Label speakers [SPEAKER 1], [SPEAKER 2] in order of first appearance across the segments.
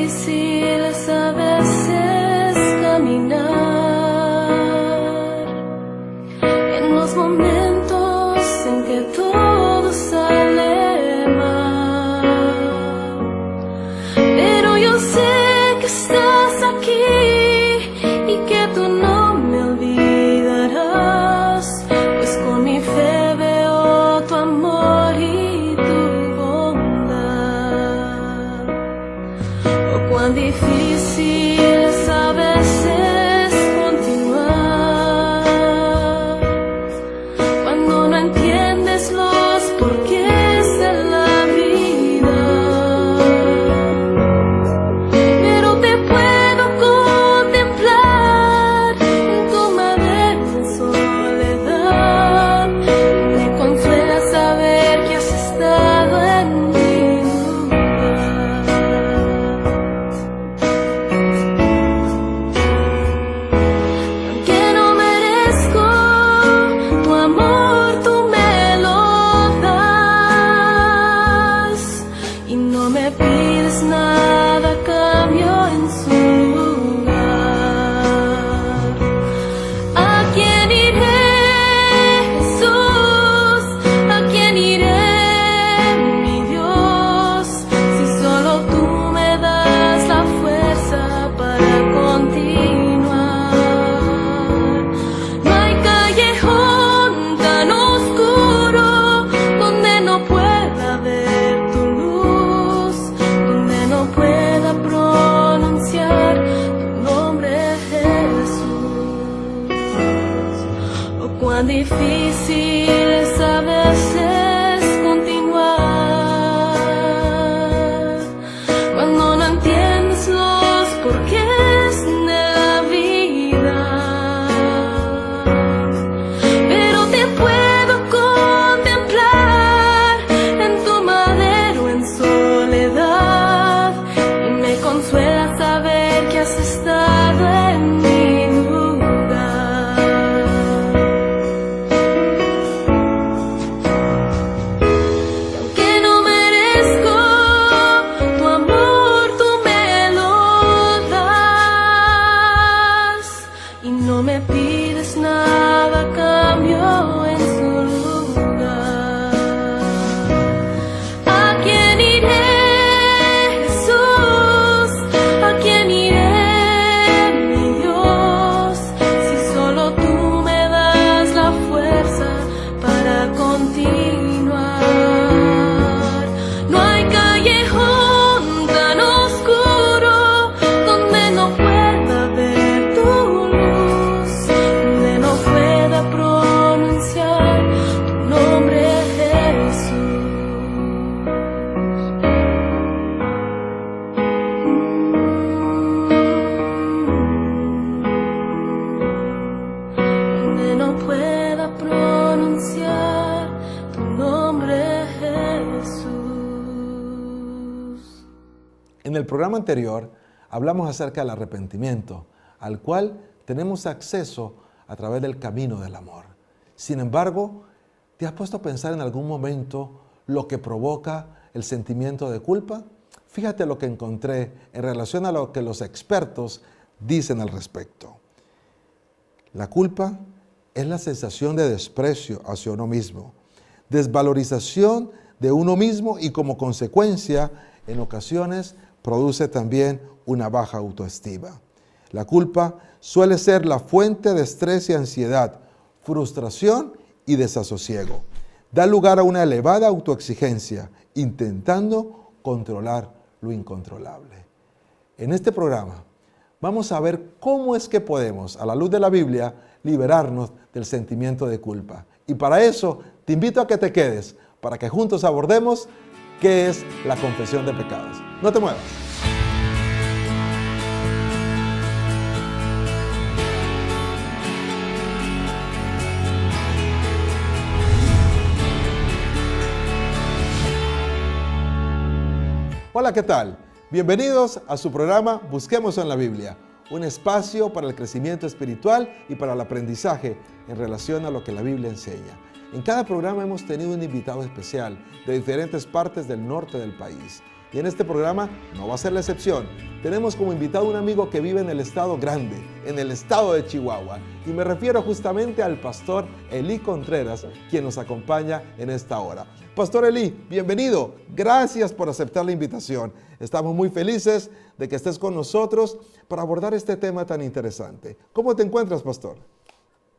[SPEAKER 1] difícil es a veces caminar en los momentos en que todo sale mal, pero yo sé que estás aquí y que tú no me olvidarás, pues con mi fe veo tu amor y tu bondad. Oh, cuán difícil es a veces continuar cuando no entiendes los porqués de la vida, pero te puedo contemplar en tu madera en soledad. Me consuela saber que has estado en mi lugar. Aunque no merezco tu amor, tú me lo das y no me pides nada a cambio en su lugar. ¿A quién iré, Jesús? ¿A quién iré, mi Dios? Si solo tú me das la fuerza para continuar. No hay callejón tan oscuro donde no pueda ver tu luz, donde no pueda pronunciar tu nombre, Jesús. Oh, cuán difícil es a veces continuar cuando no entiendes los porqués de la vida, pero te puedo contemplar en tu madero en soledad y me consuela saber que has estado en mi lugar. Y aunque no merezco tu amor, tú me lo das y no me pides nada a cambio en su lugar. ¿A quién iré, Jesús? ¿A quién iré, mi Dios? Si solo tú me das la fuerza para continuar. No hay callejón tan oscuro donde no pueda ver tu luz, donde no pueda pronunciar tu nombre, Jesús. Donde no pueda pronunciar tu nombre, Jesús.
[SPEAKER 2] En el programa anterior hablamos acerca del arrepentimiento, al cual tenemos acceso a través del camino del amor. Sin embargo, ¿te has puesto a pensar en algún momento lo que provoca el sentimiento de culpa? Fíjate lo que encontré en relación a lo que los expertos dicen al respecto. La culpa es la sensación de desprecio hacia uno mismo, desvalorización de uno mismo y como consecuencia, en ocasiones, produce también una baja autoestima. La culpa suele ser la fuente de estrés y ansiedad, frustración y desasosiego. Da lugar a una elevada autoexigencia, intentando controlar lo incontrolable. En este programa vamos a ver cómo es que podemos, a la luz de la Biblia, liberarnos del sentimiento de culpa. Y para eso te invito a que te quedes, para que juntos abordemos qué es la confesión de pecados. No te muevas. Hola, ¿qué tal? Bienvenidos a su programa Busquemos en la Biblia, un espacio para el crecimiento espiritual y para el aprendizaje en relación a lo que la Biblia enseña. En cada programa hemos tenido un invitado especial de diferentes partes del norte del país. Y en este programa no va a ser la excepción. Tenemos como invitado un amigo que vive en el estado grande, en el estado de Chihuahua. Y me refiero justamente al pastor Elí Contreras, quien nos acompaña en esta hora. Pastor Elí, bienvenido. Gracias por aceptar la invitación. Estamos muy felices de que estés con nosotros para abordar este tema tan interesante. ¿Cómo te encuentras, pastor?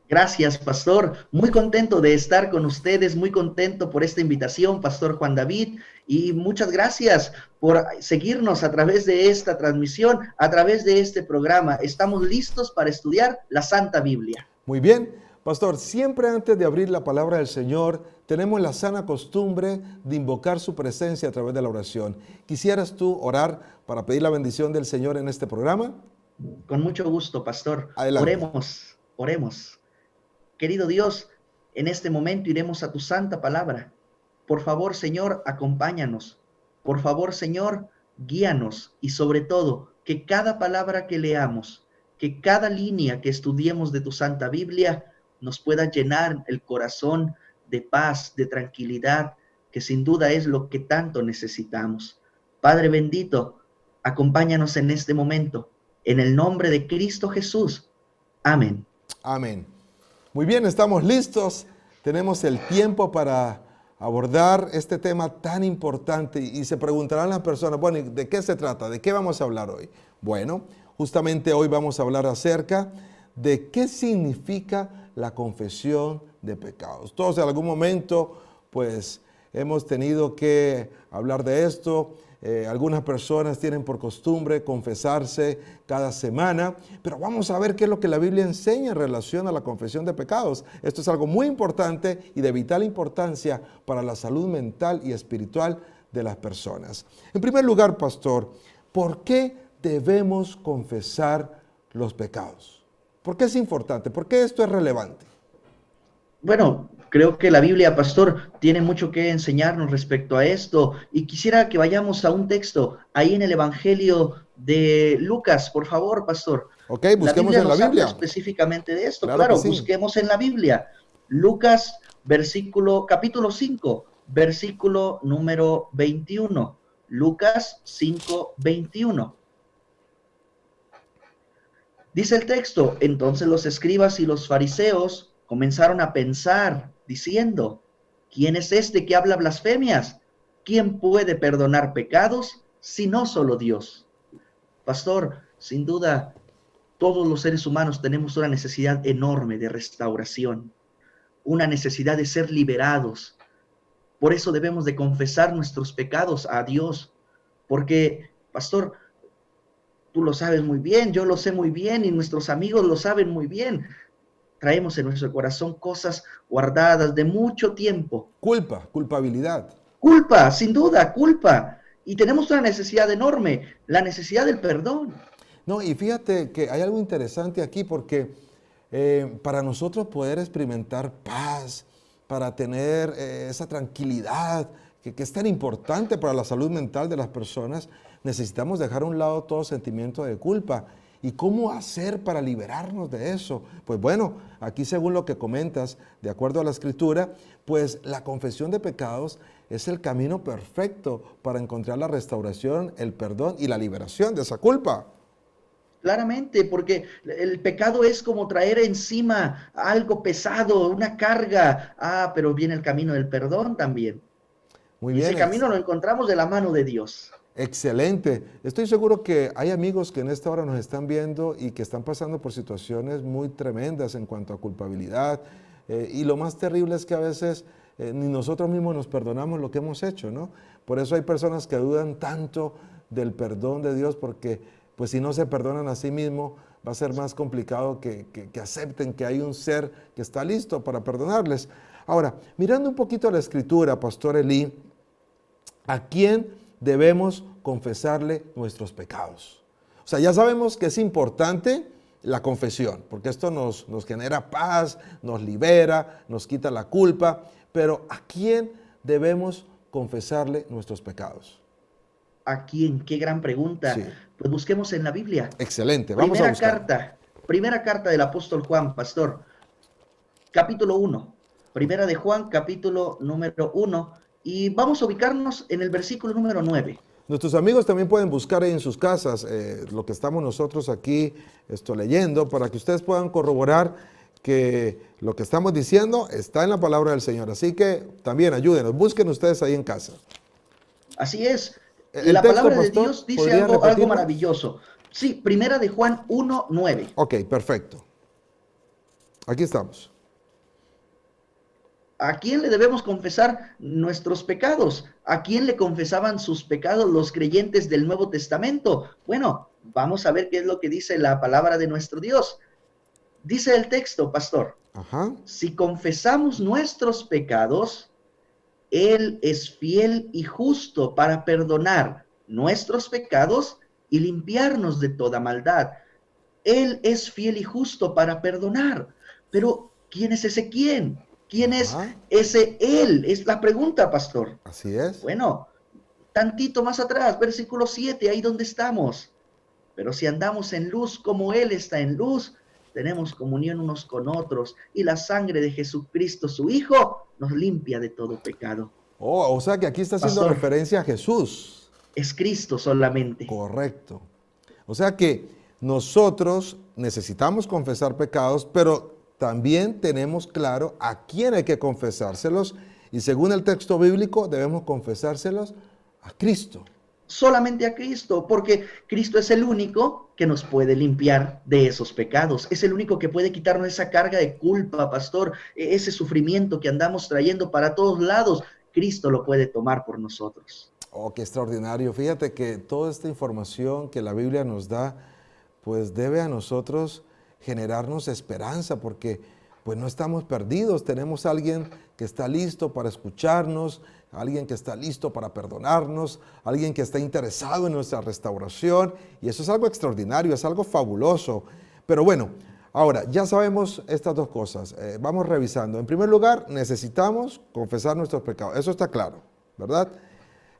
[SPEAKER 3] Gracias, pastor. Muy contento de estar con ustedes, muy contento por esta invitación, pastor Juan David, y muchas gracias por seguirnos a través de esta transmisión, a través de este programa. Estamos listos para estudiar la Santa Biblia.
[SPEAKER 2] Muy bien, pastor, siempre antes de abrir la palabra del Señor, tenemos la sana costumbre de invocar su presencia a través de la oración. ¿Quisieras tú orar para pedir la bendición del Señor en este programa?
[SPEAKER 3] Con mucho gusto, pastor.
[SPEAKER 2] Adelante.
[SPEAKER 3] Oremos. Querido Dios, en este momento iremos a tu santa palabra. Por favor, Señor, acompáñanos. Por favor, Señor, guíanos. Y sobre todo, que cada palabra que leamos, que cada línea que estudiemos de tu santa Biblia, nos pueda llenar el corazón de paz, de tranquilidad, que sin duda es lo que tanto necesitamos. Padre bendito, acompáñanos en este momento. En el nombre de Cristo Jesús. Amén.
[SPEAKER 2] Amén. Muy bien, estamos listos. Tenemos el tiempo para abordar este tema tan importante y se preguntarán las personas, bueno, ¿de qué se trata? ¿De qué vamos a hablar hoy? Bueno, justamente hoy vamos a hablar acerca de qué significa la confesión de pecados. Todos en algún momento, pues, hemos tenido que hablar de esto. Algunas personas tienen por costumbre confesarse cada semana, pero vamos a ver qué es lo que la Biblia enseña en relación a la confesión de pecados. Esto es algo muy importante y de vital importancia para la salud mental y espiritual de las personas. En primer lugar, pastor, ¿por qué debemos confesar los pecados? ¿Por qué es importante? ¿Por qué esto es relevante?
[SPEAKER 3] Bueno, creo que la Biblia, pastor, tiene mucho que enseñarnos respecto a esto y quisiera que vayamos a un texto ahí en el Evangelio de Lucas, por favor, pastor.
[SPEAKER 2] Ok, busquemos en la Biblia.
[SPEAKER 3] Habla específicamente de esto,
[SPEAKER 2] Claro
[SPEAKER 3] claro,
[SPEAKER 2] que sí.
[SPEAKER 3] Busquemos en la Biblia. Lucas, capítulo 5, versículo número 21. Lucas 5, 21. Dice el texto, entonces los escribas y los fariseos comenzaron a pensar, diciendo, ¿quién es este que habla blasfemias? ¿Quién puede perdonar pecados si no solo Dios? Pastor, sin duda, todos los seres humanos tenemos una necesidad enorme de restauración, una necesidad de ser liberados. Por eso debemos de confesar nuestros pecados a Dios, porque, pastor, tú lo sabes muy bien, yo lo sé muy bien y nuestros amigos lo saben muy bien. Traemos en nuestro corazón cosas guardadas de mucho tiempo.
[SPEAKER 2] Culpabilidad.
[SPEAKER 3] Culpa, sin duda, culpa. Y tenemos una necesidad enorme, la necesidad del perdón.
[SPEAKER 2] No, y fíjate que hay algo interesante aquí porque para nosotros poder experimentar paz, para tener esa tranquilidad que es tan importante para la salud mental de las personas, necesitamos dejar a un lado todo sentimiento de culpa. ¿Y cómo hacer para liberarnos de eso? Pues bueno, aquí según lo que comentas, de acuerdo a la Escritura, pues la confesión de pecados es el camino perfecto para encontrar la restauración, el perdón y la liberación de esa culpa.
[SPEAKER 3] Claramente, porque el pecado es como traer encima algo pesado, una carga. Pero viene el camino del perdón también.
[SPEAKER 2] Muy
[SPEAKER 3] Y
[SPEAKER 2] bien.
[SPEAKER 3] ese camino lo encontramos de la mano de Dios.
[SPEAKER 2] Excelente. Estoy seguro que hay amigos que en esta hora nos están viendo y que están pasando por situaciones muy tremendas en cuanto a culpabilidad. Y lo más terrible es que a veces ni nosotros mismos nos perdonamos lo que hemos hecho, ¿no? Por eso hay personas que dudan tanto del perdón de Dios porque pues si no se perdonan a sí mismos va a ser más complicado que acepten que hay un ser que está listo para perdonarles. Ahora, mirando un poquito a la Escritura, Pastor Elí, ¿a quién debemos confesarle nuestros pecados? O sea, ya sabemos que es importante la confesión, porque esto nos genera paz, nos libera, nos quita la culpa, pero ¿a quién debemos confesarle nuestros pecados?
[SPEAKER 3] ¿A quién? Qué gran pregunta.
[SPEAKER 2] Sí.
[SPEAKER 3] Pues busquemos en la Biblia.
[SPEAKER 2] Excelente, vamos a buscar.
[SPEAKER 3] Primera carta del apóstol Juan, pastor, capítulo 1. Primera de Juan, capítulo número 1. Y vamos a ubicarnos en el versículo número 9.
[SPEAKER 2] Nuestros amigos también pueden buscar ahí en sus casas lo que estamos nosotros aquí leyendo para que ustedes puedan corroborar que lo que estamos diciendo está en la palabra del Señor. Así que también ayúdenos, busquen ustedes ahí en casa.
[SPEAKER 3] Así es.
[SPEAKER 2] El
[SPEAKER 3] La
[SPEAKER 2] texto,
[SPEAKER 3] palabra de
[SPEAKER 2] pastor,
[SPEAKER 3] Dios dice
[SPEAKER 2] ¿podría
[SPEAKER 3] algo
[SPEAKER 2] repetirlo?
[SPEAKER 3] maravilloso. Sí, primera de Juan 1:9.
[SPEAKER 2] Ok, perfecto. Aquí estamos.
[SPEAKER 3] ¿A quién le debemos confesar nuestros pecados? ¿A quién le confesaban sus pecados los creyentes del Nuevo Testamento? Bueno, vamos a ver qué es lo que dice la palabra de nuestro Dios. Dice el texto, pastor,
[SPEAKER 2] Ajá.
[SPEAKER 3] si confesamos nuestros pecados, Él es fiel y justo para perdonar nuestros pecados y limpiarnos de toda maldad. Él es fiel y justo para perdonar. Pero, ¿quién es ese quién? ¿Quién es
[SPEAKER 2] Ajá.
[SPEAKER 3] ese Él? Es la pregunta, pastor.
[SPEAKER 2] Así es.
[SPEAKER 3] Bueno, tantito más atrás, versículo 7, ahí donde estamos. Pero si andamos en luz como Él está en luz, tenemos comunión unos con otros y la sangre de Jesucristo, su Hijo, nos limpia de todo pecado.
[SPEAKER 2] Oh, o sea que aquí está haciendo
[SPEAKER 3] Pastor,
[SPEAKER 2] referencia a Jesús.
[SPEAKER 3] es Cristo solamente.
[SPEAKER 2] Correcto. O sea que nosotros necesitamos confesar pecados, pero también tenemos claro a quién hay que confesárselos y según el texto bíblico debemos confesárselos a Cristo.
[SPEAKER 3] Solamente a Cristo, porque Cristo es el único que nos puede limpiar de esos pecados. Es el único que puede quitarnos esa carga de culpa, pastor, ese sufrimiento que andamos trayendo para todos lados. Cristo lo puede tomar por nosotros.
[SPEAKER 2] Oh, qué extraordinario. Fíjate que toda esta información que la Biblia nos da, pues debe a nosotros generarnos esperanza, porque pues no estamos perdidos. Tenemos a alguien que está listo para escucharnos, alguien que está listo para perdonarnos, alguien que está interesado en nuestra restauración, y eso es algo extraordinario, es algo fabuloso. Pero bueno, ahora ya sabemos estas dos cosas. Vamos revisando. En primer lugar, necesitamos confesar nuestros pecados. Eso está claro, ¿verdad?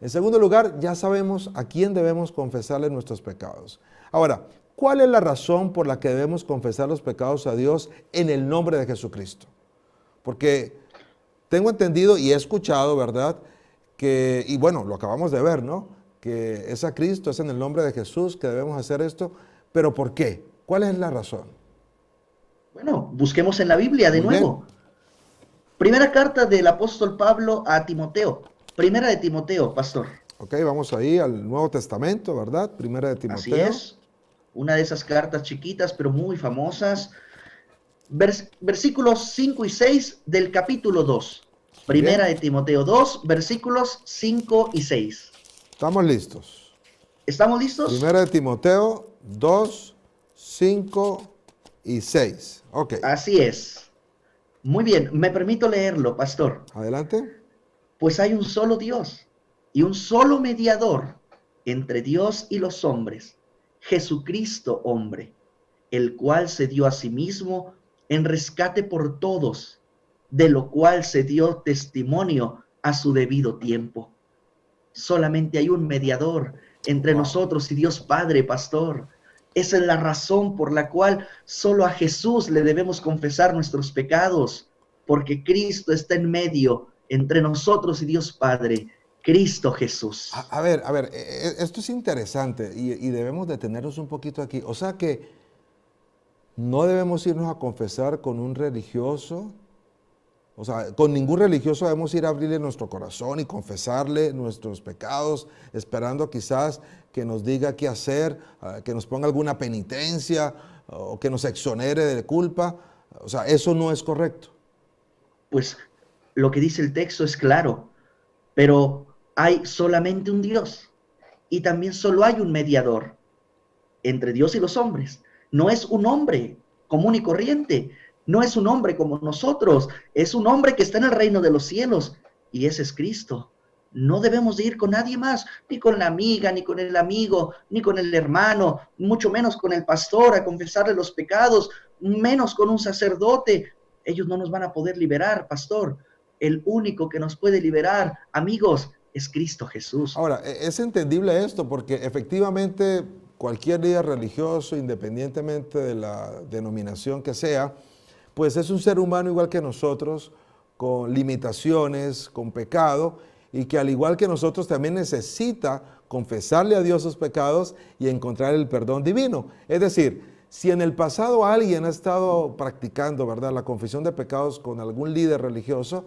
[SPEAKER 2] En segundo lugar, ya sabemos a quién debemos confesarle nuestros pecados. Ahora, ¿cuál es la razón por la que debemos confesar los pecados a Dios en el nombre de Jesucristo? Porque tengo entendido y he escuchado, ¿verdad? Que, y bueno, lo acabamos de ver, ¿no? Que es a Cristo, es en el nombre de Jesús que debemos hacer esto. ¿Pero por qué? ¿Cuál es la razón?
[SPEAKER 3] Bueno, busquemos en la Biblia de
[SPEAKER 2] Muy
[SPEAKER 3] nuevo. Primera carta del apóstol Pablo a Timoteo. Primera de Timoteo, pastor.
[SPEAKER 2] Ok, vamos ahí al Nuevo Testamento, ¿verdad? Primera de Timoteo.
[SPEAKER 3] Así es. Una de esas cartas chiquitas, pero muy famosas. Versículos 5 y 6 del capítulo 2. Primera de Timoteo 2, versículos 5 y 6.
[SPEAKER 2] Estamos listos.
[SPEAKER 3] ¿Estamos listos?
[SPEAKER 2] Primera de Timoteo 2, 5 y 6. Ok.
[SPEAKER 3] Así es. Muy bien, me permito leerlo, pastor.
[SPEAKER 2] Adelante.
[SPEAKER 3] Pues hay un solo Dios y un solo mediador entre Dios y los hombres, Jesucristo hombre, el cual se dio a sí mismo en rescate por todos, de lo cual se dio testimonio a su debido tiempo. Solamente hay un mediador entre nosotros y Dios Padre, pastor. Esa es la razón por la cual solo a Jesús le debemos confesar nuestros pecados, porque Cristo está en medio entre nosotros y Dios Padre, Cristo Jesús.
[SPEAKER 2] A ver, esto es interesante y debemos detenernos un poquito aquí. O sea que no debemos irnos a confesar con un religioso, o sea, con ningún religioso debemos ir a abrirle nuestro corazón y confesarle nuestros pecados, esperando quizás que nos diga qué hacer, que nos ponga alguna penitencia o que nos exonere de culpa. O sea, eso no es correcto.
[SPEAKER 3] Pues lo que dice el texto es claro, pero hay solamente un Dios y también solo hay un mediador entre Dios y los hombres. No es un hombre común y corriente, no es un hombre como nosotros, es un hombre que está en el reino de los cielos y ese es Cristo. No debemos de ir con nadie más, ni con la amiga, ni con el amigo, ni con el hermano, mucho menos con el pastor a confesarle los pecados, menos con un sacerdote. Ellos no nos van a poder liberar, pastor. El único que nos puede liberar, amigos, es Cristo Jesús.
[SPEAKER 2] Ahora, es entendible esto porque efectivamente cualquier líder religioso, independientemente de la denominación que sea, pues es un ser humano igual que nosotros, con limitaciones, con pecado, y que al igual que nosotros también necesita confesarle a Dios sus pecados y encontrar el perdón divino. Es decir, si en el pasado alguien ha estado practicando, ¿verdad?, la confesión de pecados con algún líder religioso,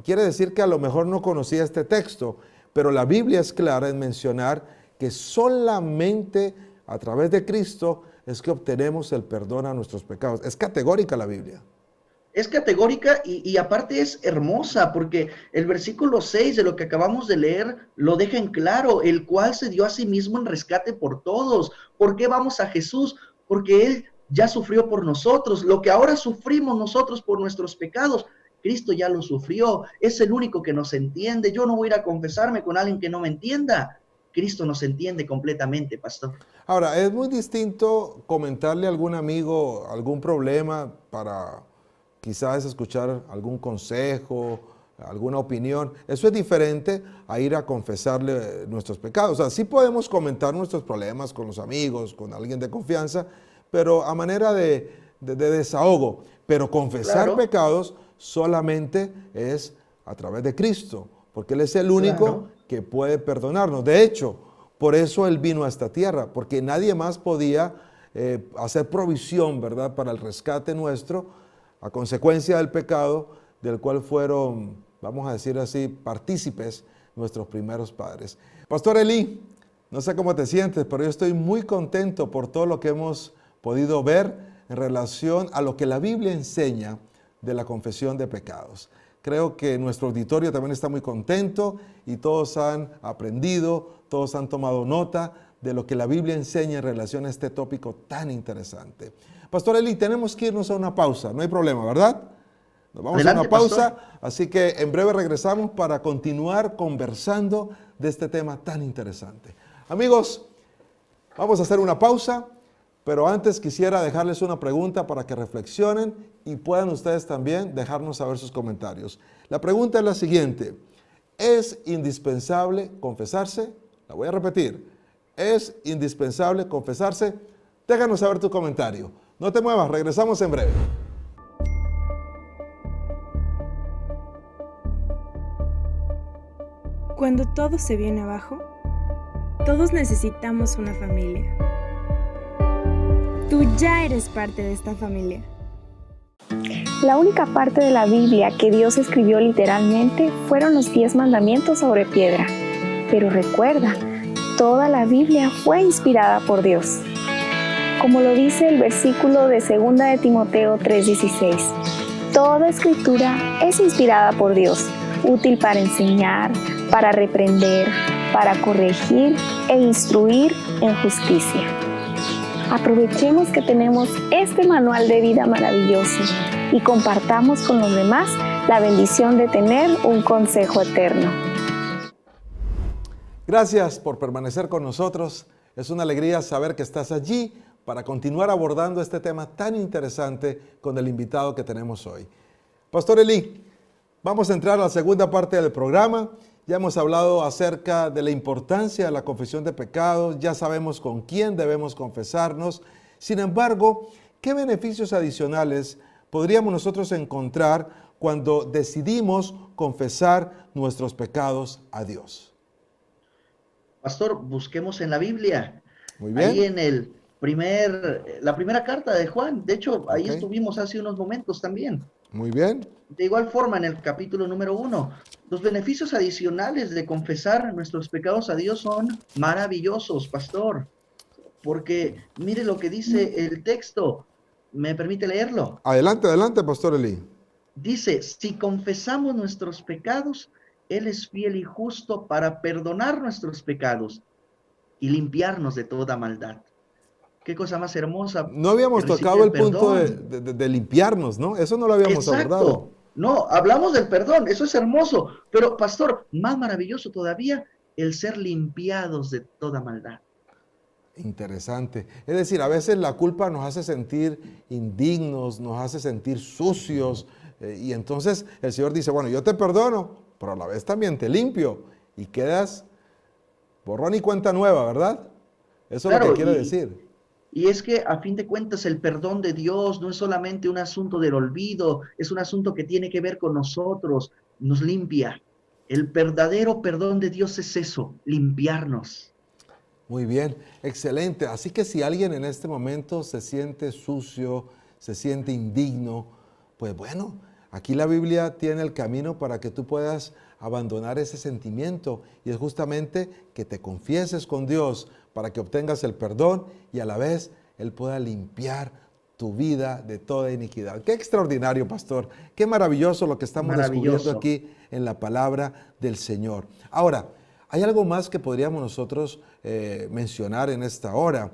[SPEAKER 2] quiere decir que a lo mejor no conocía este texto, pero la Biblia es clara en mencionar que solamente a través de Cristo es que obtenemos el perdón a nuestros pecados. Es categórica la Biblia.
[SPEAKER 3] Es categórica y aparte es hermosa, porque el versículo 6 de lo que acabamos de leer lo deja en claro, el cual se dio a sí mismo en rescate por todos. ¿Por qué vamos a Jesús? Porque Él ya sufrió por nosotros. Lo que ahora sufrimos nosotros por nuestros pecados, Cristo ya lo sufrió. Es el único que nos entiende. Yo no voy a ir a confesarme con alguien que no me entienda. Cristo nos entiende completamente, pastor.
[SPEAKER 2] Ahora, es muy distinto comentarle a algún amigo algún problema para quizás escuchar algún consejo, alguna opinión. Eso es diferente a ir a confesarle nuestros pecados. O sea, sí podemos comentar nuestros problemas con los amigos, con alguien de confianza, pero a manera de desahogo. Pero confesar pecados solamente es a través de Cristo, porque Él es el único que puede perdonarnos. De hecho, por eso Él vino a esta tierra, porque nadie más podía hacer provisión, ¿verdad?, para el rescate nuestro, a consecuencia del pecado del cual fueron, vamos a decir así, partícipes nuestros primeros padres. Pastor Eli, no sé cómo te sientes, pero yo estoy muy contento por todo lo que hemos podido ver en relación a lo que la Biblia enseña de la confesión de pecados. Creo que nuestro auditorio también está muy contento y todos han aprendido, todos han tomado nota de lo que la Biblia enseña en relación a este tópico tan interesante. Pastor Eli, tenemos que irnos a una pausa, no hay problema, ¿verdad? Nos vamos a una pausa, pastor. Así que en breve regresamos para continuar conversando de este tema tan interesante. Amigos, vamos a hacer una pausa, pero antes quisiera dejarles una pregunta para que reflexionen y puedan ustedes también dejarnos saber sus comentarios. La pregunta es la siguiente: ¿es indispensable confesarse? La voy a repetir. ¿Es indispensable confesarse? Déjanos saber tu comentario. No te muevas, regresamos en breve.
[SPEAKER 4] Cuando todo se viene abajo, todos necesitamos una familia. Tú ya eres parte de esta familia.
[SPEAKER 5] La única parte de la Biblia que Dios escribió literalmente fueron los 10 mandamientos sobre piedra. Pero recuerda, toda la Biblia fue inspirada por Dios. Como lo dice el versículo de 2 de Timoteo 3:16, toda escritura es inspirada por Dios, útil para enseñar, para reprender, para corregir e instruir en justicia. Aprovechemos que tenemos este manual de vida maravilloso y compartamos con los demás la bendición de tener un consejo eterno.
[SPEAKER 2] Gracias por permanecer con nosotros. Es una alegría saber que estás allí para continuar abordando este tema tan interesante con el invitado que tenemos hoy. Pastor Eli, vamos a entrar a la segunda parte del programa. Ya hemos hablado acerca de la importancia de la confesión de pecados, ya sabemos con quién debemos confesarnos. Sin embargo, ¿qué beneficios adicionales podríamos nosotros encontrar cuando decidimos confesar nuestros pecados a Dios?
[SPEAKER 3] Pastor, busquemos en la Biblia.
[SPEAKER 2] Muy bien.
[SPEAKER 3] Ahí en la primera carta de Juan. De hecho, ahí estuvimos hace unos momentos también.
[SPEAKER 2] Muy bien.
[SPEAKER 3] De igual forma, en el capítulo número 1, los beneficios adicionales de confesar nuestros pecados a Dios son maravillosos, pastor. Porque mire lo que dice el texto. ¿Me permite leerlo?
[SPEAKER 2] Adelante, adelante, Pastor Eli.
[SPEAKER 3] Dice, si confesamos nuestros pecados, Él es fiel y justo para perdonar nuestros pecados y limpiarnos de toda maldad. Qué cosa más hermosa.
[SPEAKER 2] No habíamos tocado el punto de limpiarnos, ¿no? Eso no lo habíamos abordado.
[SPEAKER 3] No, hablamos del perdón, eso es hermoso. Pero, pastor, más maravilloso todavía, el ser limpiados de toda maldad.
[SPEAKER 2] Interesante. Es decir, a veces la culpa nos hace sentir indignos, nos hace sentir sucios. Y entonces el Señor dice, bueno, yo te perdono, pero a la vez también te limpio. Y quedas borrón y cuenta nueva, ¿verdad? Eso es lo que quiere decir.
[SPEAKER 3] Y es que a fin de cuentas el perdón de Dios no es solamente un asunto del olvido, es un asunto que tiene que ver con nosotros, nos limpia. El verdadero perdón de Dios es eso, limpiarnos.
[SPEAKER 2] Muy bien, excelente. Así que si alguien en este momento se siente sucio, se siente indigno, pues bueno, aquí la Biblia tiene el camino para que tú puedas abandonar ese sentimiento, y es justamente que te confieses con Dios para que obtengas el perdón y a la vez Él pueda limpiar tu vida de toda iniquidad. Qué extraordinario, pastor. Qué maravilloso lo que estamos descubriendo aquí en la palabra del Señor. Ahora, hay algo más que podríamos nosotros mencionar en esta hora.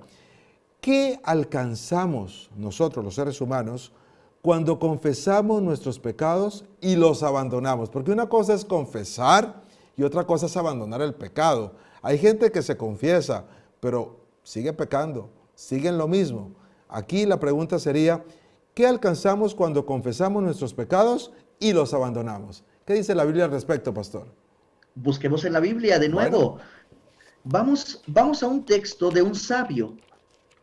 [SPEAKER 2] ¿Qué alcanzamos nosotros, los seres humanos, cuando confesamos nuestros pecados y los abandonamos? Porque una cosa es confesar y otra cosa es abandonar el pecado. Hay gente que se confiesa, pero sigue pecando, sigue en lo mismo. Aquí la pregunta sería, ¿qué alcanzamos cuando confesamos nuestros pecados y los abandonamos? ¿Qué dice la Biblia al respecto, pastor?
[SPEAKER 3] Busquemos en la Biblia de nuevo. Bueno. Vamos a un texto de un sabio,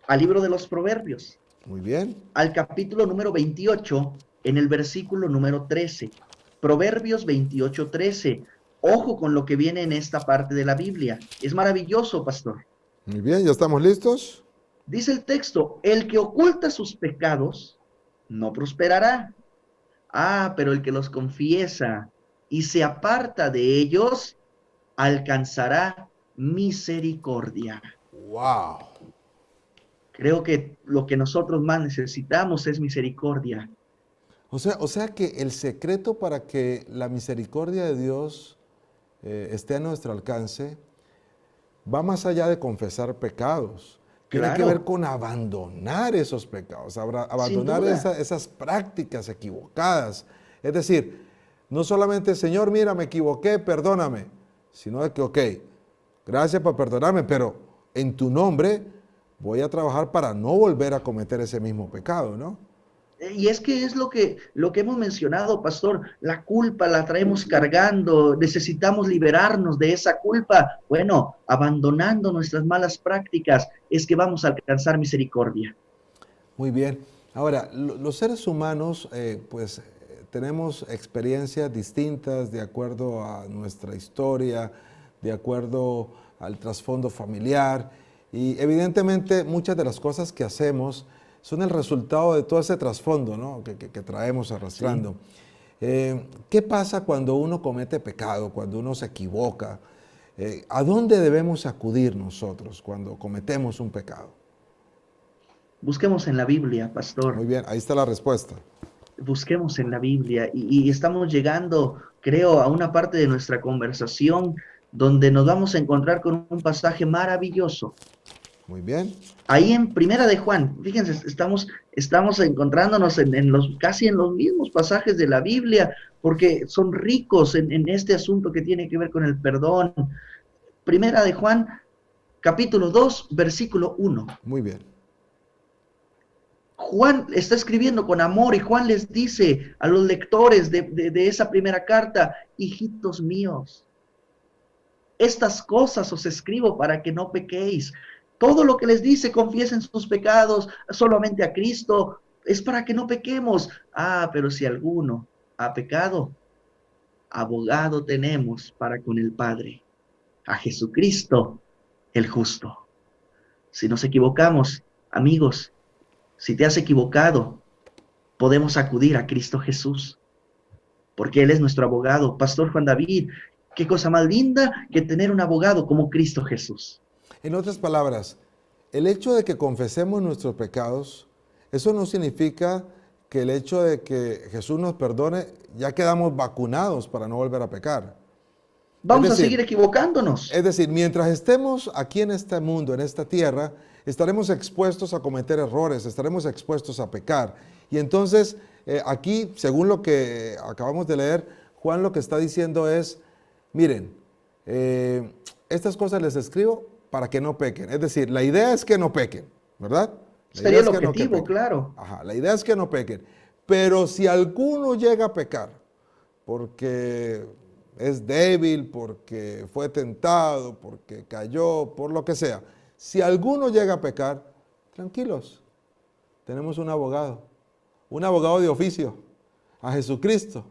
[SPEAKER 3] al libro de los Proverbios.
[SPEAKER 2] Muy bien.
[SPEAKER 3] Al capítulo número 28, en el versículo número 13. Proverbios 28, 13. Ojo con lo que viene en esta parte de la Biblia. Es maravilloso, pastor.
[SPEAKER 2] Muy bien, ¿ya estamos listos?
[SPEAKER 3] Dice el texto, el que oculta sus pecados no prosperará. Pero el que los confiesa y se aparta de ellos, alcanzará misericordia.
[SPEAKER 2] ¡Wow!
[SPEAKER 3] Creo que lo que nosotros más necesitamos es misericordia.
[SPEAKER 2] O sea que el secreto para que la misericordia de Dios esté a nuestro alcance va más allá de confesar pecados. Tiene que ver con abandonar esos pecados, abandonar esas prácticas equivocadas. Es decir, no solamente, Señor, mira, me equivoqué, perdóname, sino de que, ok, gracias por perdonarme, pero en tu nombre voy a trabajar para no volver a cometer ese mismo pecado, ¿no?
[SPEAKER 3] Y es que es lo que hemos mencionado, pastor, la culpa la traemos cargando, necesitamos liberarnos de esa culpa. Bueno, abandonando nuestras malas prácticas es que vamos a alcanzar misericordia.
[SPEAKER 2] Muy bien. Ahora, los seres humanos, tenemos experiencias distintas de acuerdo a nuestra historia, de acuerdo al trasfondo familiar, y evidentemente muchas de las cosas que hacemos son el resultado de todo ese trasfondo, ¿no? que traemos arrastrando. Sí. ¿Qué pasa cuando uno comete pecado, cuando uno se equivoca? ¿A dónde debemos acudir nosotros cuando cometemos un pecado?
[SPEAKER 3] Busquemos en la Biblia, pastor.
[SPEAKER 2] Muy bien, ahí está la respuesta.
[SPEAKER 3] Busquemos en la Biblia y estamos llegando, creo, a una parte de nuestra conversación donde nos vamos a encontrar con un pasaje maravilloso.
[SPEAKER 2] Muy bien.
[SPEAKER 3] Ahí en Primera de Juan, fíjense, estamos encontrándonos casi en los mismos pasajes de la Biblia, porque son ricos en este asunto que tiene que ver con el perdón. Primera de Juan, capítulo 2, versículo 1.
[SPEAKER 2] Muy bien.
[SPEAKER 3] Juan está escribiendo con amor y Juan les dice a los lectores de esa primera carta, hijitos míos, estas cosas os escribo para que no pequéis. Todo lo que les dice, confiesen sus pecados solamente a Cristo, es para que no pequemos. Pero si alguno ha pecado, abogado tenemos para con el Padre, a Jesucristo el justo. Si nos equivocamos, amigos, si te has equivocado, podemos acudir a Cristo Jesús, porque Él es nuestro abogado. Pastor Juan David, qué cosa más linda que tener un abogado como Cristo Jesús.
[SPEAKER 2] En otras palabras, el hecho de que confesemos nuestros pecados, eso no significa que el hecho de que Jesús nos perdone, ya quedamos vacunados para no volver a pecar.
[SPEAKER 3] Vamos a seguir equivocándonos.
[SPEAKER 2] Es decir, mientras estemos aquí en este mundo, en esta tierra, estaremos expuestos a cometer errores, estaremos expuestos a pecar. Y entonces, aquí, según lo que acabamos de leer, Juan lo que está diciendo es, miren, estas cosas les escribo para que no pequen. Es decir, la idea es que no pequen, ¿verdad?
[SPEAKER 3] Sería el objetivo, claro.
[SPEAKER 2] La idea es que no pequen. Pero si alguno llega a pecar, porque es débil, porque fue tentado, porque cayó, por lo que sea, si alguno llega a pecar, tranquilos, tenemos un abogado de oficio, a Jesucristo,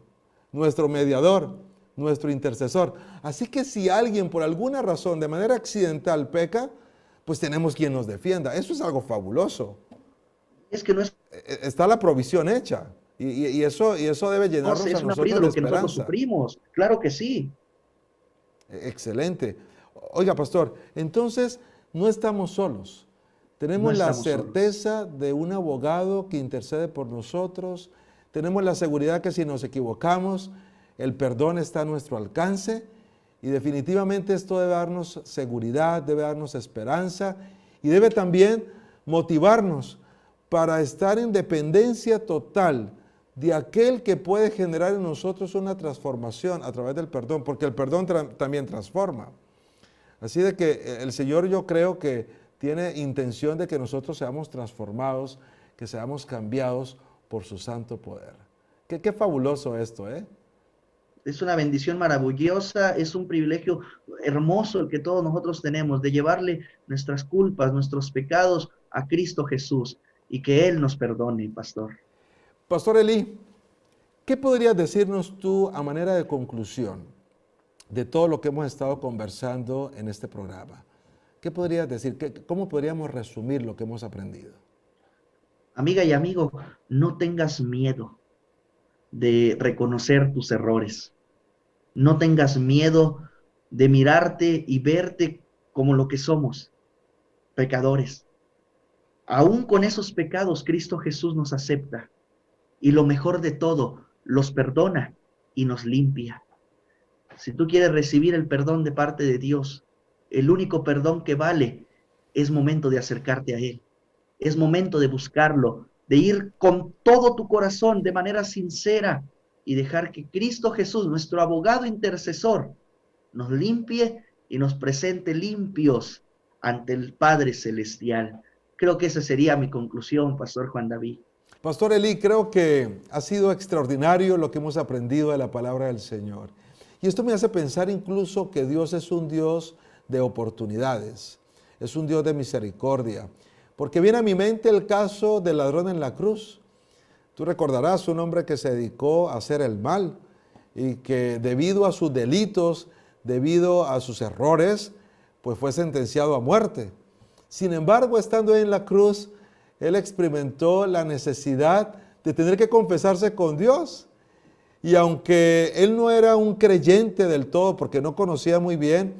[SPEAKER 2] nuestro mediador, nuestro intercesor. Así que si alguien por alguna razón, de manera accidental, peca, pues tenemos quien nos defienda. Eso es algo fabuloso.
[SPEAKER 3] Es que no es
[SPEAKER 2] Está la provisión hecha. Y eso debe llenarnos
[SPEAKER 3] es
[SPEAKER 2] a
[SPEAKER 3] un
[SPEAKER 2] nosotros
[SPEAKER 3] aprieto
[SPEAKER 2] de
[SPEAKER 3] lo que nosotros
[SPEAKER 2] esperanza.
[SPEAKER 3] sufrimos. Claro que sí.
[SPEAKER 2] Excelente. Oiga, pastor, entonces no estamos solos. Tenemos
[SPEAKER 3] No
[SPEAKER 2] la
[SPEAKER 3] estamos
[SPEAKER 2] certeza de un abogado que intercede por nosotros. Tenemos la seguridad que si nos equivocamos, el perdón está a nuestro alcance. Y definitivamente esto debe darnos seguridad, debe darnos esperanza y debe también motivarnos para estar en dependencia total de aquel que puede generar en nosotros una transformación a través del perdón, porque el perdón también transforma. Así de que el Señor, yo creo que tiene intención de que nosotros seamos transformados, que seamos cambiados por su santo poder. Qué fabuloso esto, ¿eh?
[SPEAKER 3] Es una bendición maravillosa, es un privilegio hermoso el que todos nosotros tenemos de llevarle nuestras culpas, nuestros pecados a Cristo Jesús y que Él nos perdone, pastor.
[SPEAKER 2] Pastor Eli, ¿qué podrías decirnos tú a manera de conclusión de todo lo que hemos estado conversando en este programa? ¿Qué podrías decir? ¿Cómo podríamos resumir lo que hemos aprendido?
[SPEAKER 3] Amiga y amigo, no tengas miedo de reconocer tus errores. No tengas miedo de mirarte y verte como lo que somos, pecadores. Aún con esos pecados, Cristo Jesús nos acepta. Y lo mejor de todo, los perdona y nos limpia. Si tú quieres recibir el perdón de parte de Dios, el único perdón que vale, es momento de acercarte a Él. Es momento de buscarlo, de ir con todo tu corazón, de manera sincera, y dejar que Cristo Jesús, nuestro abogado intercesor, nos limpie y nos presente limpios ante el Padre Celestial. Creo que esa sería mi conclusión, Pastor Juan David.
[SPEAKER 2] Pastor Eli, creo que ha sido extraordinario lo que hemos aprendido de la palabra del Señor. Y esto me hace pensar incluso que Dios es un Dios de oportunidades, es un Dios de misericordia. Porque viene a mi mente el caso del ladrón en la cruz. Tú recordarás un hombre que se dedicó a hacer el mal y que debido a sus delitos, debido a sus errores, pues fue sentenciado a muerte. Sin embargo, estando en la cruz, él experimentó la necesidad de tener que confesarse con Dios. Y aunque él no era un creyente del todo, porque no conocía muy bien,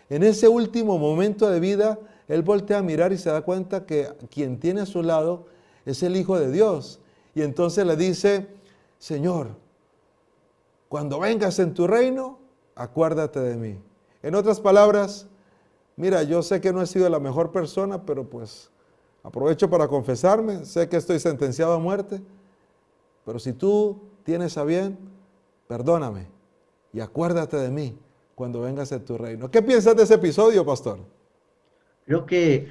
[SPEAKER 2] en ese último momento de vida, él voltea a mirar y se da cuenta que quien tiene a su lado es el Hijo de Dios. Y entonces le dice, Señor, cuando vengas en tu reino, acuérdate de mí. En otras palabras, mira, yo sé que no he sido la mejor persona, pero pues aprovecho para confesarme, sé que estoy sentenciado a muerte, pero si tú tienes a bien, perdóname y acuérdate de mí cuando vengas en tu reino. ¿Qué piensas de ese episodio, pastor?
[SPEAKER 3] Creo que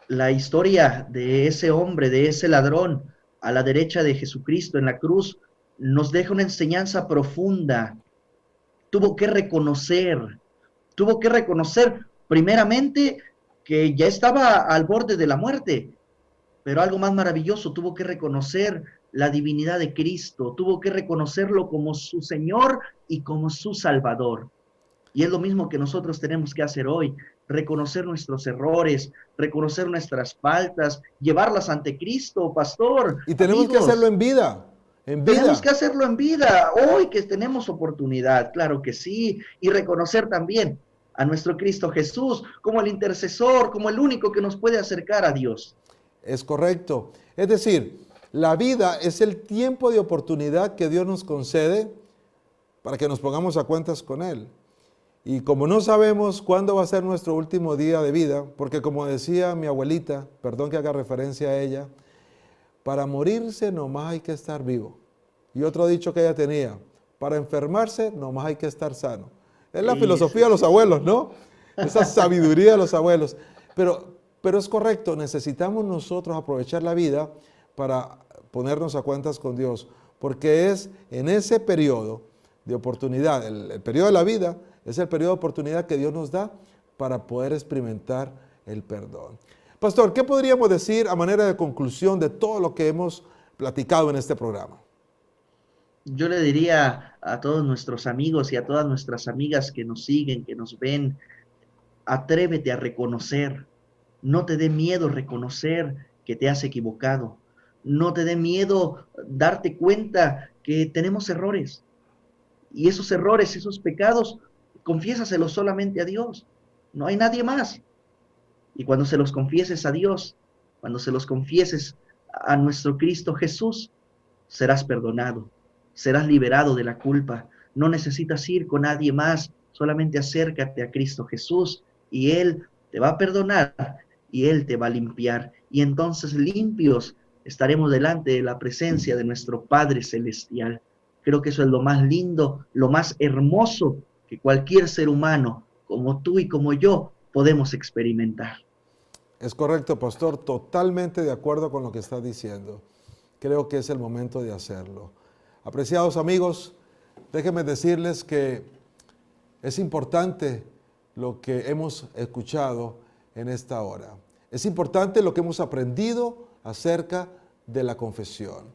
[SPEAKER 3] la historia de ese hombre, de ese ladrón, a la derecha de Jesucristo en la cruz, nos deja una enseñanza profunda. Tuvo que reconocer primeramente que ya estaba al borde de la muerte, pero algo más maravilloso, tuvo que reconocer la divinidad de Cristo, tuvo que reconocerlo como su Señor y como su Salvador. Y es lo mismo que nosotros tenemos que hacer hoy, reconocer nuestros errores, reconocer nuestras faltas, llevarlas ante Cristo, pastor.
[SPEAKER 2] Y tenemos que hacerlo en vida,
[SPEAKER 3] Tenemos que hacerlo en vida, hoy que tenemos oportunidad, claro que sí, y reconocer también a nuestro Cristo Jesús como el intercesor, como el único que nos puede acercar a Dios.
[SPEAKER 2] Es correcto. Es decir, la vida es el tiempo de oportunidad que Dios nos concede para que nos pongamos a cuentas con Él. Y como no sabemos cuándo va a ser nuestro último día de vida, porque como decía mi abuelita, perdón que haga referencia a ella, para morirse nomás hay que estar vivo. Y otro dicho que ella tenía, para enfermarse nomás hay que estar sano. Es la filosofía de los abuelos, ¿no? Esa sabiduría de los abuelos. Pero es correcto, necesitamos nosotros aprovechar la vida para ponernos a cuentas con Dios, porque es en ese periodo de oportunidad, el periodo de la vida, es el periodo de oportunidad que Dios nos da para poder experimentar el perdón. Pastor, ¿qué podríamos decir a manera de conclusión de todo lo que hemos platicado en este programa?
[SPEAKER 3] Yo le diría a todos nuestros amigos y a todas nuestras amigas que nos siguen, que nos ven, atrévete a reconocer. No te dé miedo reconocer que te has equivocado. No te dé miedo darte cuenta que tenemos errores. Y esos errores, esos pecados, confiésaselos solamente a Dios. No hay nadie más. Y cuando se los confieses a Dios, cuando se los confieses a nuestro Cristo Jesús, serás perdonado, serás liberado de la culpa. No necesitas ir con nadie más, solamente acércate a Cristo Jesús y Él te va a perdonar y Él te va a limpiar. Y entonces limpios estaremos delante de la presencia de nuestro Padre Celestial. Creo que eso es lo más lindo, lo más hermoso que cualquier ser humano, como tú y como yo, podemos experimentar.
[SPEAKER 2] Es correcto, pastor, totalmente de acuerdo con lo que está diciendo. Creo que es el momento de hacerlo. Apreciados amigos, déjenme decirles que es importante lo que hemos escuchado en esta hora. Es importante lo que hemos aprendido acerca de la confesión.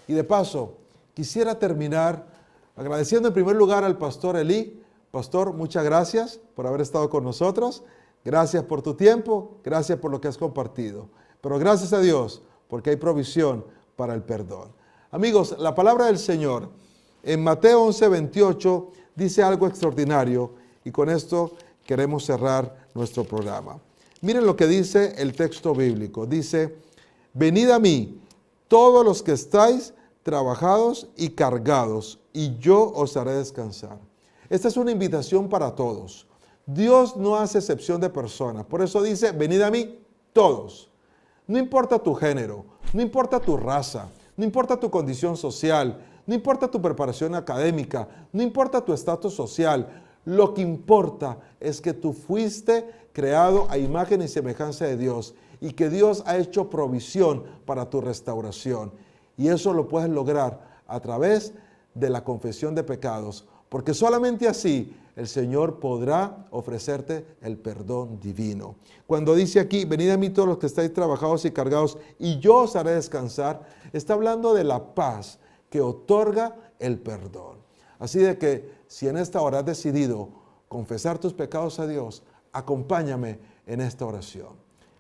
[SPEAKER 2] Y de paso, quisiera terminar agradeciendo en primer lugar al pastor Elí. Pastor, muchas gracias por haber estado con nosotros. Gracias por tu tiempo, gracias por lo que has compartido. Pero gracias a Dios porque hay provisión para el perdón. Amigos, la palabra del Señor en Mateo 11:28 dice algo extraordinario y con esto queremos cerrar nuestro programa. Miren lo que dice el texto bíblico. Dice, venid a mí todos los que estáis trabajados y cargados y yo os haré descansar. Esta es una invitación para todos. Dios no hace excepción de personas. Por eso dice, venid a mí todos. No importa tu género, no importa tu raza, no importa tu condición social, no importa tu preparación académica, no importa tu estatus social. Lo que importa es que tú fuiste creado a imagen y semejanza de Dios y que Dios ha hecho provisión para tu restauración. Y eso lo puedes lograr a través de la confesión de pecados, porque solamente así el Señor podrá ofrecerte el perdón divino. Cuando dice aquí, venid a mí todos los que estáis trabajados y cargados, y yo os haré descansar, está hablando de la paz que otorga el perdón. Así de que si en esta hora has decidido confesar tus pecados a Dios, acompáñame en esta oración.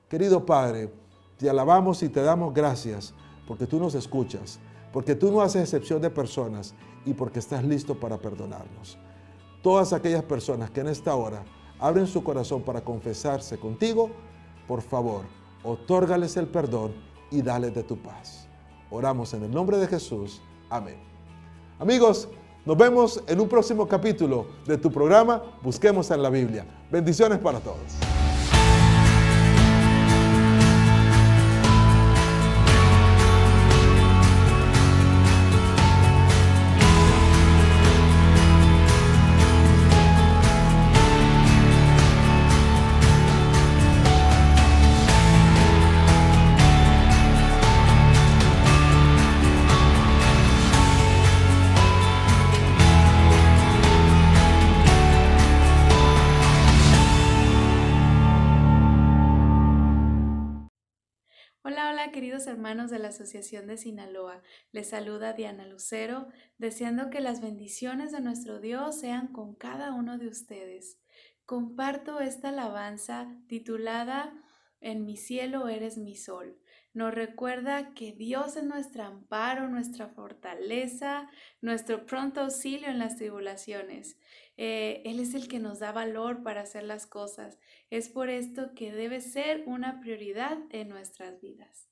[SPEAKER 2] Querido Padre, te alabamos y te damos gracias porque tú nos escuchas, porque tú no haces excepción de personas y porque estás listo para perdonarnos. Todas aquellas personas que en esta hora abren su corazón para confesarse contigo, por favor, otórgales el perdón y dales de tu paz. Oramos en el nombre de Jesús. Amén. Amigos, nos vemos en un próximo capítulo de tu programa Busquemos en la Biblia. Bendiciones para todos.
[SPEAKER 6] Hola queridos hermanos de la Asociación de Sinaloa, les saluda Diana Lucero, deseando que las bendiciones de nuestro Dios sean con cada uno de ustedes. Comparto esta alabanza titulada En mi cielo eres mi sol. Nos recuerda que Dios es nuestro amparo, nuestra fortaleza, nuestro pronto auxilio en las tribulaciones. Él es el que nos da valor para hacer las cosas. Es por esto que debe ser una prioridad en nuestras vidas.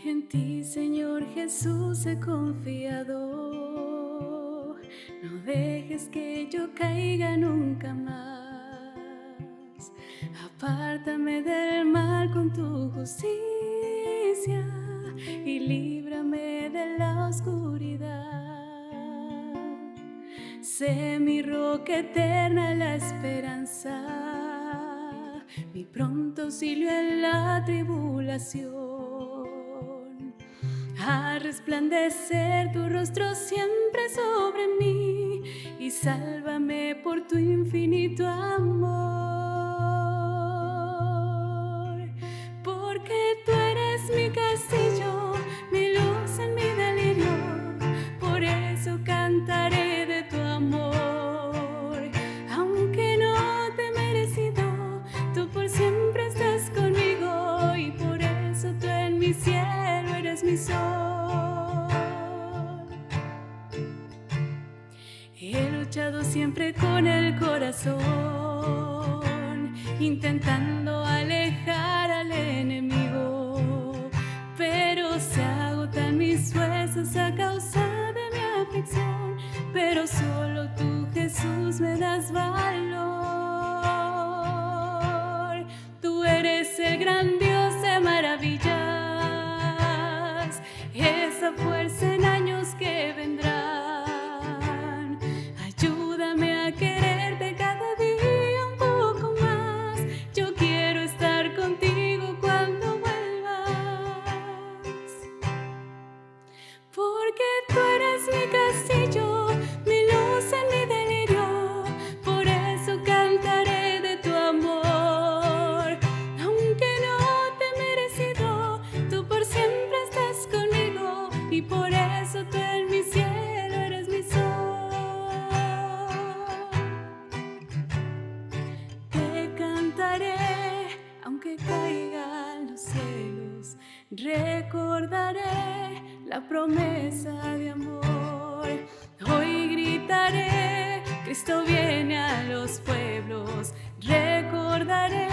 [SPEAKER 6] En ti, Señor Jesús, he confiado. No dejes que yo caiga nunca más. Apártame del mal con tu justicia y líbrame de la oscuridad. Sé mi roca eterna, la esperanza, mi mi pronto auxilio en la tribulación. A resplandecer tu rostro siempre sobre mí y sálvame por tu infinito amor. Porque tú eres mi castillo, mi luz en mi delirio, por eso cantaré de tu amor. Aunque no te he merecido, tú por siempre estás conmigo y por eso tú en mi cielo eres mi sol. He luchado siempre con el corazón, intentando alejar al enemigo, pero se agotan mis fuerzas a causa de mi aflicción. Pero solo tú, Jesús, me das valor. Tú eres el gran Dios de maravillas, esa fuerza en años que vendrán. Ayúdame a quererte cada día un poco más. Yo quiero estar contigo cuando vuelvas. Porque tú eres mi castillo, mi luz en mi delirio, por eso cantaré de tu amor. Aunque no te he merecido, tú por siempre estás conmigo y por eso tú en mi cielo eres mi sol. Te cantaré aunque caigan los cielos, recordaré la promesa de amor. Hoy gritaré, Cristo viene a los pueblos, recordaré